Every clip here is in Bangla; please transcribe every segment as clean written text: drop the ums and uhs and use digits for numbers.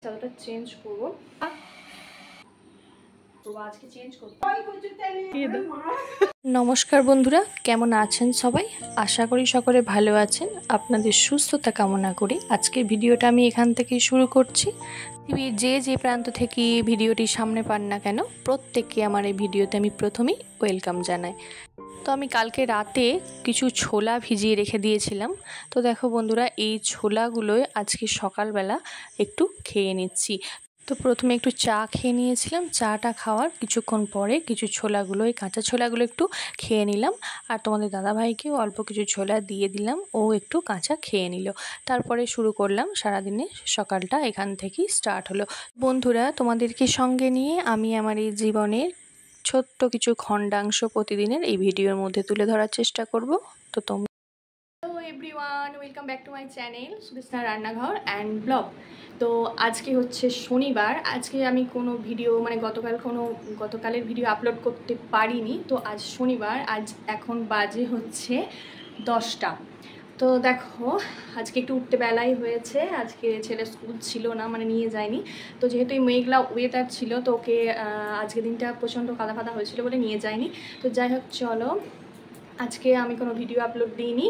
চাদরটা চেঞ্জ করবো তো আজকে চেঞ্জ করতে। নমস্কার বন্ধুরা, কেমন আছেন সবাই? আশা করি সকলে ভালো আছেন। আপনাদের সুস্থতা কামনা করি আজকের ভিডিওটা আমি এখান থেকেই শুরু করছি। যে প্রান্ত থেকে ভিডিওটি সামনে পান না কেন, প্রত্যেককে আমার এই ভিডিওতে আমি প্রথমেই ওয়েলকাম জানাই। তো আমি কালকে রাতে কিছু ছোলা ভিজিয়ে রেখে দিয়েছিলাম। তো দেখো বন্ধুরা, এই ছোলাগুলোই আজকে সকালবেলা একটু খেয়ে নিচ্ছি। তো প্রথমে একটু চা খেয়ে নিয়েছিলাম, চাটা খাওয়ার কিছুক্ষণ পরে কিছু ছোলাগুলো, এই কাঁচা ছোলাগুলো একটু খেয়ে নিলাম। আর তোমাদের দাদাভাইকেও অল্প কিছু ছোলা দিয়ে দিলাম, ও একটু কাঁচা খেয়ে নিল। তারপরে শুরু করলাম সারাদিনে, সকালটা এখান থেকেই স্টার্ট হলো। বন্ধুরা, তোমাদেরকে সঙ্গে নিয়ে আমি আমার এই জীবনের ছোট্ট কিছু খণ্ডাংশ প্রতিদিনের এই ভিডিওর মধ্যে তুলে ধরার চেষ্টা করব। তো তোমরা hello everyone, welcome back to my channel Sudeshna রান্নাঘর অ্যান্ড ব্লগ। তো আজকে হচ্ছে শনিবার। আজকে আমি কোনো ভিডিও গতকালের ভিডিও আপলোড করতে পারিনি। তো আজ শনিবার, আজ এখন বাজে হচ্ছে 10টা। তো দেখো, আজকে একটু উঠতে বেলাই হয়েছে। আজকে ছেলে স্কুল ছিল না, মানে নিয়ে যায়নি। তো যেহেতু এই মেঘলা ওয়েদার ছিল, তো ওকে আজকে দিনটা প্রচণ্ড কাদা ফাদা হয়েছিল বলে নিয়ে যায়নি। তো যাই হোক, চলো, আজকে আমি কোনো ভিডিও আপলোড দিইনি।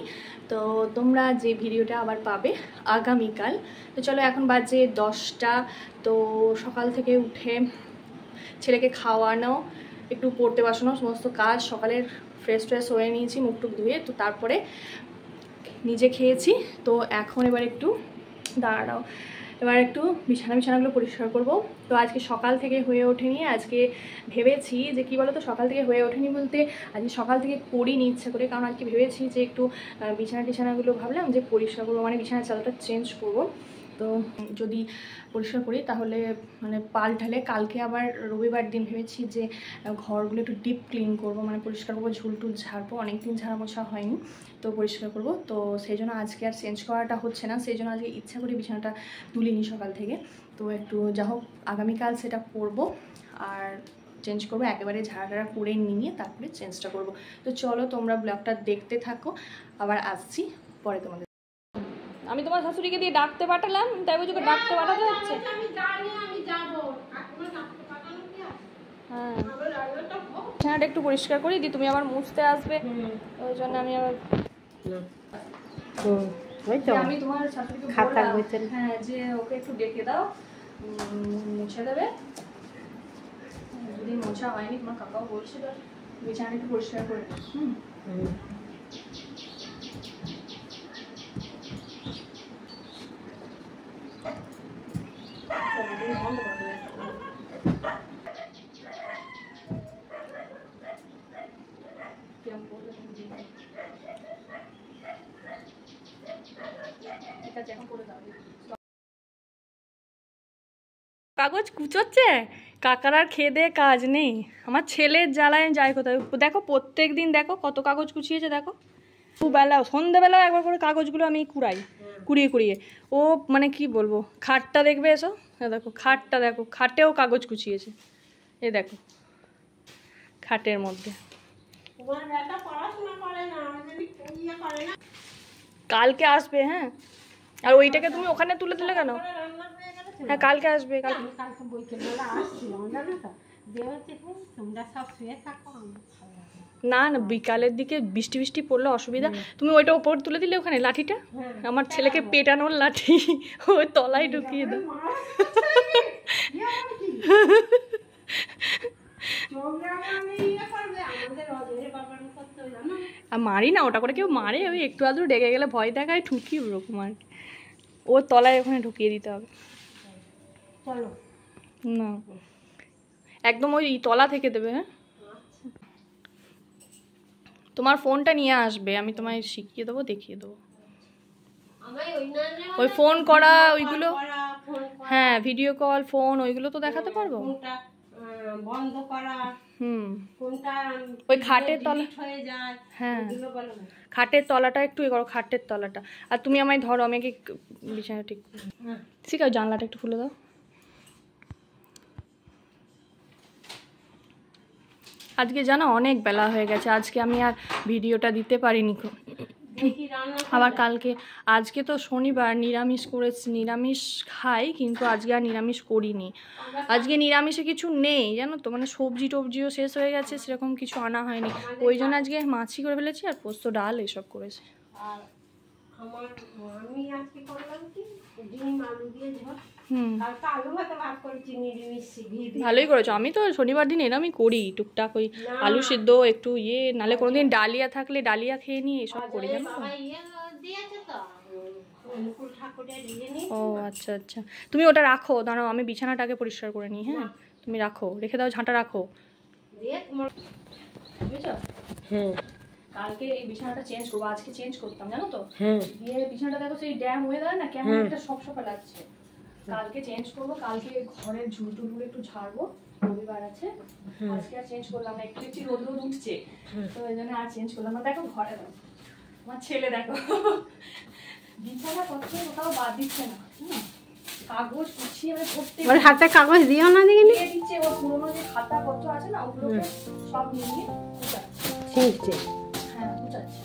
তো তোমরা যে ভিডিওটা আবার পাবে আগামীকাল। তো চলো, এখন বাজে 10টা। তো সকাল থেকে উঠে ছেলেকে খাওয়ানো, একটু পড়তে বসানো, সমস্ত কাজ সকালের ফ্রেশ হয়ে নিয়েছি, মুখ টুক ধুয়ে। তো তারপরে নিজে খেয়েছি। তো এখন এবার একটু একটু বিছানাগুলো পরিষ্কার করব। তো আজকে সকাল থেকে হয়ে ওঠেনি। আজকে ভেবেছি যে কী বলো তো, সকাল থেকে হয়ে ওঠেনি বলতে আজকে সকাল থেকে করিনি ইচ্ছা করে, কারণ আজকে ভেবেছি যে একটু বিছানাগুলো ভাবলাম যে পরিষ্কার করবো, মানে বিছানার চাদরটা চেঞ্জ করব। তো যদি পরিষ্কার করি তাহলে মানে পাল্টালে কালকে আবার রবিবার দিন ভেবেছি যে ঘরগুলো একটু ডিপ ক্লিন করবো, মানে পরিষ্কার করবো, ঝুলটুল ঝাড়বো, অনেকদিন ঝাড়া মোছা হয়নি, তো পরিষ্কার করব। তো সেই জন্য আজকে আর চেঞ্জ করাটা হচ্ছে না, সেই জন্য আজকে ইচ্ছা করে বিছানাটা তুলিনি সকাল থেকে। তো একটু যা হোক, আগামীকাল সেটা করব আর চেঞ্জ করবো, একেবারে ঝাড়া করে নিয়ে তারপরে চেঞ্জটা করব। তো চলো, তোমরা ব্লগটা দেখতে থাকো, আবার আসছি পরে তোমাদের। আমি তোমার শাশুড়িকে দিয়ে ডাকতে পাঠালাম, তাই বুঝি ডাকতে পাঠাতে হচ্ছে। হ্যাঁ, বিছানাটা একটু পরিষ্কার করি দি, তুমি আবার মুছতে আসবে, ওই জন্য আমি আবার আমি তোমার শাশুড়িকে বললাম, হ্যাঁ, যে ওকে একটু ডেকে দাও, মুছে দেবে। যদি মোছা হয়নি, তোমার কাকাও বলছিল বিছানাটা একটু পরিষ্কার করে। কাগজ কুচোচ্ছে, কাকার আর খেয়ে দিয়ে কাজ নেই। আমার ছেলের জ্বালায় যায় কোথায়। দেখো, প্রত্যেক দিন দেখো কত কাগজ কুচিয়েছে। দেখো, দুবেলাও সন্ধ্যেবেলাও একবার করে কাগজগুলো আমি কুড়িয়ে ও, মানে কি বলবো, খাটটা দেখবে এসো, দেখো খাটটা, দেখো খাটেও কাগজ কুচিয়েছে। এ দেখো, খাটের মধ্যে। কালকে আসবে, হ্যাঁ। আর ওইটাকে তুমি ওখানে তুলে দিলে কেন? হ্যাঁ, কালকে আসবে। না না, বিকালের দিকে বৃষ্টি পড়লে অসুবিধা। তুমি ওইটা ওপর তুলে দিলে, ওখানে লাঠিটা, আমার ছেলেকে পেটানোর লাঠি, ওই তলায় ঢুকিয়ে দাও। আর মারি না, ওটা করে কেউ মারে? ওই একটু আধটু ডেকে গেলে ভয় দেখায়, ঠুকি ওরকম আর কি। ওর তলায় ওখানে ঢুকিয়ে দিতে হবে। চলো না, একদম ওই তলা থেকে দেবে। হ্যাঁ, তোমার ফোনটা নিয়ে আসবে, আমি তোমায় শিখিয়ে দেবো, দেখিয়ে দেবো। ওই ফোন করা, ওইগুলো, হ্যাঁ, ভিডিও কল, ফোন, ওইগুলো তো দেখাতে পারবো। বন্ধ করা, ওই খাটের তলা, হ্যাঁ, খাটের তলাটা একটু করো, খাটের তলাটা। আর তুমি আমায় ধরো, আমি কি বিছানা ঠিক আছে, জানলাটা একটু খুলে দাও। আজকে জানো অনেক বেলা হয়ে গেছে, আজকে আমি আর ভিডিওটা দিতে পারিনি। আবার কালকে, আজকে তো শনিবার, নিরামিষ করেছি, নিরামিষ খাই কিন্তু আজকে আর নিরামিষ করিনি। আজকে নিরামিষে কিছু নেই জানো তো, মানে সবজি টবজিও শেষ হয়ে গেছে, সেরকম কিছু আনা হয়নি, ওই জন্য আজকে মাছই করে ফেলেছি আর পোস্ত ডাল এসব করেছি। আমি আজকে করলাম কি ডিম আলু দিয়ে ঝোল আর আলু ভাতে ভাত করেছি নিরামিষ ঘি দিয়ে। ভালোই করেছো। আমি তো শনিবার দিন এরমই করি টুকটাক, ওই আলু সিদ্ধ একটু নালে কোনোদিন ডালিয়া থাকলে ডালিয়া খেয়ে নিই, এসব করি জানো তো। ও আচ্ছা আচ্ছা, তুমি ওটা রাখো, দাঁড়াও আমি বিছানাটাকে পরিষ্কার করে নিই। হ্যাঁ তুমি রাখো, রেখে দাও, ঝাঁটা রাখো। বুঝেছো? হ্যাঁ কালকে এই বিছানাটা চেঞ্জ করবো, আজকে চেঞ্জ করতাম জানো তো। দিয়ে বিছানাটা দেখো সেই ড্যাম হয়ে যায় না, কেমন একটা সপসপা লাগছে। কালকে চেঞ্জ করবো, কালকে ঘরের ঝুল টুলগুলো একটু ঝাড়বো, রবিবার আছে। আজকে আর চেঞ্জ করলাম না, একটু একটু রোদ রোদ উঠছে তো এই জন্য আর চেঞ্জ করলাম না। দেখো ঘরে দেখো আমার ছেলে, দেখো বিছানা পত্র কোথাও বাদ দিচ্ছে না, কাগজ গুছিয়ে মানে হাতে কাগজ দিও না দিয়ে দিচ্ছে। ওর পুরোনো যে খাতা পত্র আছে না, ওগুলোকে সব নিয়ে গুছাচ্ছে। হ্যাঁ গুছাচ্ছে।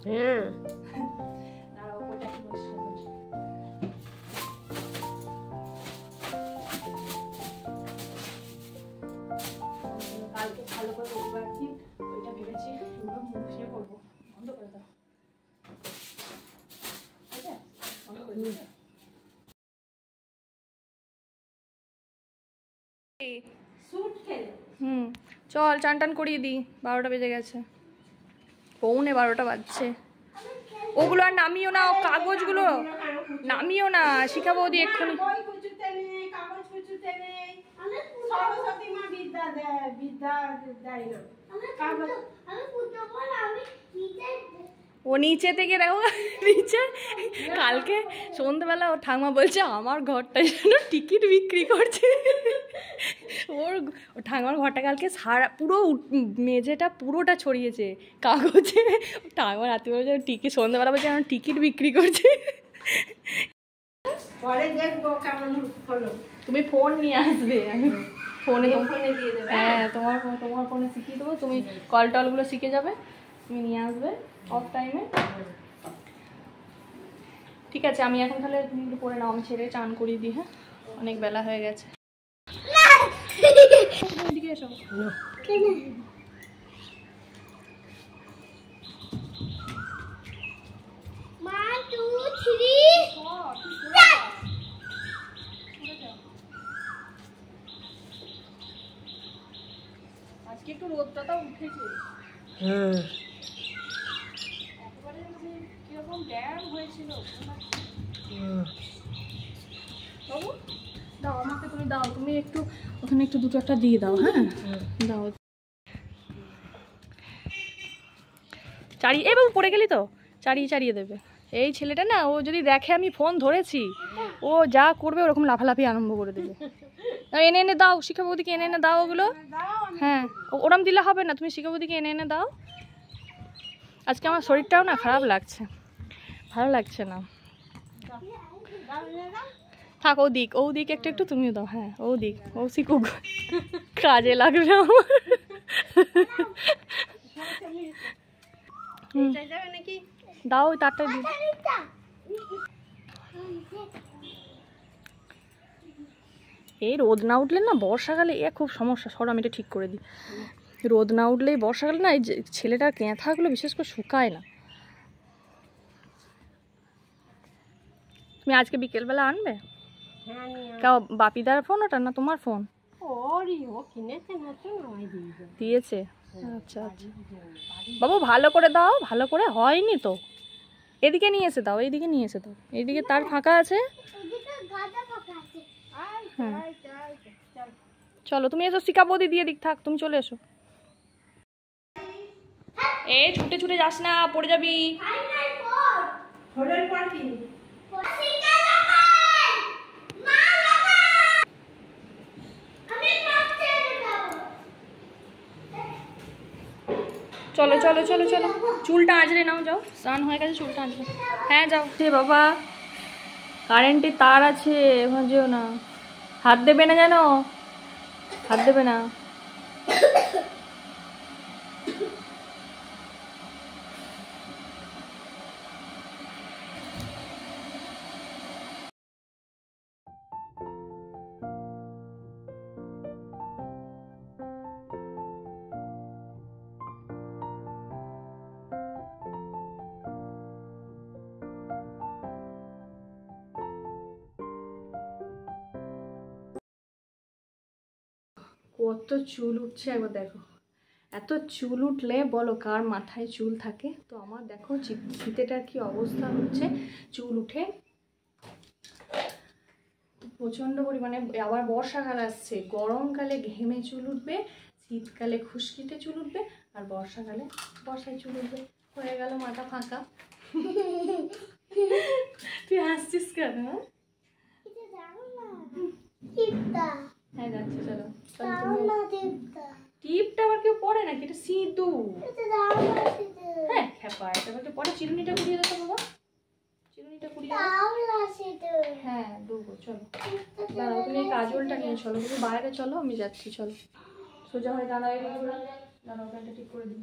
হ্যাঁ কালকে ভালো করে রবিবার দিন ওইটা ভেবেছি মুছিয়ে করবো। বন্ধ করে দাও, ঠিক আছে? বন্ধ করে দাও। চল চান টান করিয়ে দিই, 12টা বেজে গেছে, 11:45 বাজছে। ওগুলো আর নামিও না, কাগজগুলো নামিও না, শিখা বৌদি এক্ষুনি। ও নিচে থেকে দেখো, নিচে কালকে সন্ধ্যেবেলা ওর ঠাকুমা বলছে আমার ঘরটা যেন টিকিট বিক্রি করছে। ওর ঠাকুমার ঘরটা কালকে সারা পুরো মেঝেটা পুরোটা ছড়িয়েছে কাগজে। ঠাকুমা রাতে বলছে টিকিট, সন্ধ্যেবেলা বলছে আমার টিকিট বিক্রি করছে। তুমি ফোন নিয়ে আসবে, আমি ফোনে দিয়ে দেবো। হ্যাঁ তোমার ফোনে শিখিয়ে দেবো, তুমি কল টলগুলো শিখে যাবে, তুমি নিয়ে আসবে অফ টাইমে। ঠিক আছে, আমি এখন তাহলে তুমি একটু পরে নাও, আমি ছেড়ে চান করিয়ে দিই। হ্যাঁ অনেক বেলা হয়ে গেছে। এদিকে এসো। আজকে একটু রোদটা উঠেছে। একেবারে কিরকম ড্যাম হয়েছিল। বাবু দাও আমাকে, তুমি দাও, তুমি একটু ওখানে একটু দুটো একটা দিয়ে দাও। হ্যাঁ দাও। চারিয়ে, এ বাবু পড়ে গেলি তো, চারিয়ে দেবে। এই ছেলেটা না, ও যদি দেখে আমি ফোন ধরেছি, ও যা করবে ওরকম লাফালাফি আরম্ভ করে দেবে। এনে এনে দাও, শিখা বৌদিকে এনে এনে দাও ওগুলো। হ্যাঁ ওরম দিলে হবে না, তুমি শিখা বৌদিকে এনে এনে দাও। আজকে আমার শরীরটাও না খারাপ লাগছে, ভালো লাগছে না। থাক ও দিক একটু একটু তুমিও দাও। হ্যাঁ ও শিখুক, কাজে লাগবে আমার। দাও ওই তারটা দিই। এই রোদ না উঠলে না বর্ষাকালে খুব সমস্যা। সর আমি এটা ঠিক করে দিই। রোদ না উঠলেই বর্ষাকালে না এই ছেলেটার ক্যাঁথাগুলো বিশেষ করে শুকায় না। তুমি আজকে বিকেলবেলা আনবে? তাও বাপিদার ফোন ওটা না তোমার ফোন? দিয়েছে। আচ্ছা আচ্ছা বাবু ভালো করে দাও, ভালো করে হয়নি তো। এদিকে নিয়ে এসে দাও, এইদিকে নিয়ে এসে দাও, এইদিকে তার ফাঁকা আছে। হ্যাঁ চলো তুমি এসো, শিখা বৌদি দিয়ে দিক, থাক তুমি চলে এসো। এই ছুটে ছুটে যাস না, পড়ে যাবি। চলো চলো চলো চলো, চুলটা আঁচড়ে নাও, যাও, স্নান হয়ে গেছে, চুলটা আঁচড়ে, হ্যাঁ যাও। বাবা কারেন্টের তার আছে, ওখানে যেও না, হাত দেবে না জানো, হাত দেবে না। কত চুল উঠছে একবার দেখো, এত চুল উঠলে বলো কার মাথায় চুল থাকে। তো আমার দেখো শীতেটার কি অবস্থা হচ্ছে, চুল উঠে প্রচণ্ড পরিমাণে। আবার বর্ষাকাল আসছে, গরমকালে ঘেমে চুল উঠবে, শীতকালে খুশকিতে চুল উঠবে, আর বর্ষাকালে বর্ষায় চুল উঠবে। হয়ে গেল মাথা ফাঁকা। তুই হাসছিস কেন? হ্যাঁ যাচ্ছে, চলো। টিপটা আবার কেউ পরে নাকি? এটা সিঁদুর। হ্যাঁ খ্যাপা, এটা তো পরে। চিরুনিটা কুড়িয়ে দাও বাবা, চিরুনিটা কুড়িয়ে দাও। হ্যাঁ দেবো, চলো। দাঁড়াও, তুমি এই কাজলটা নিয়ে চলো, তুমি বাইরে চলো, আমি যাচ্ছি, চলো। সোজা হয়ে দাঁড়াও, দাঁড়াও, প্যান্টটা ঠিক করে দিই।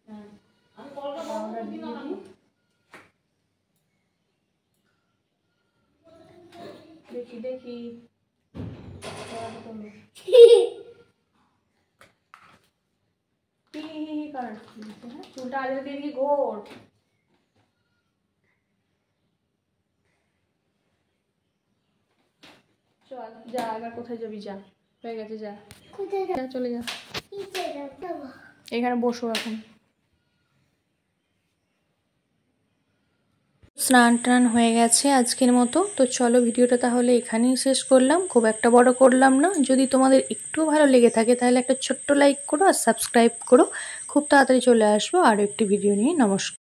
হ্যাঁ দেখি দেখি, চুলটা আগে দিয়ে দিকে ঘোর। চল যা, এবার কোথায় যাবি, যা, হয়ে গেছে, যা, চলে যা, এখানে বসো এখন। স্নান টান হয়ে গেছে আজকের মতো। তো চলো ভিডিওটা তাহলে এখানেই শেষ করলাম, খুব একটা বড় করলাম না। যদি তোমাদের একটু ভালো লেগে থাকে তাহলে একটা ছোট্ট লাইক করো আর সাবস্ক্রাইব করো। খুব তাড়াতাড়ি চলে আসবো আরও একটি ভিডিও নিয়ে। নমস্কার।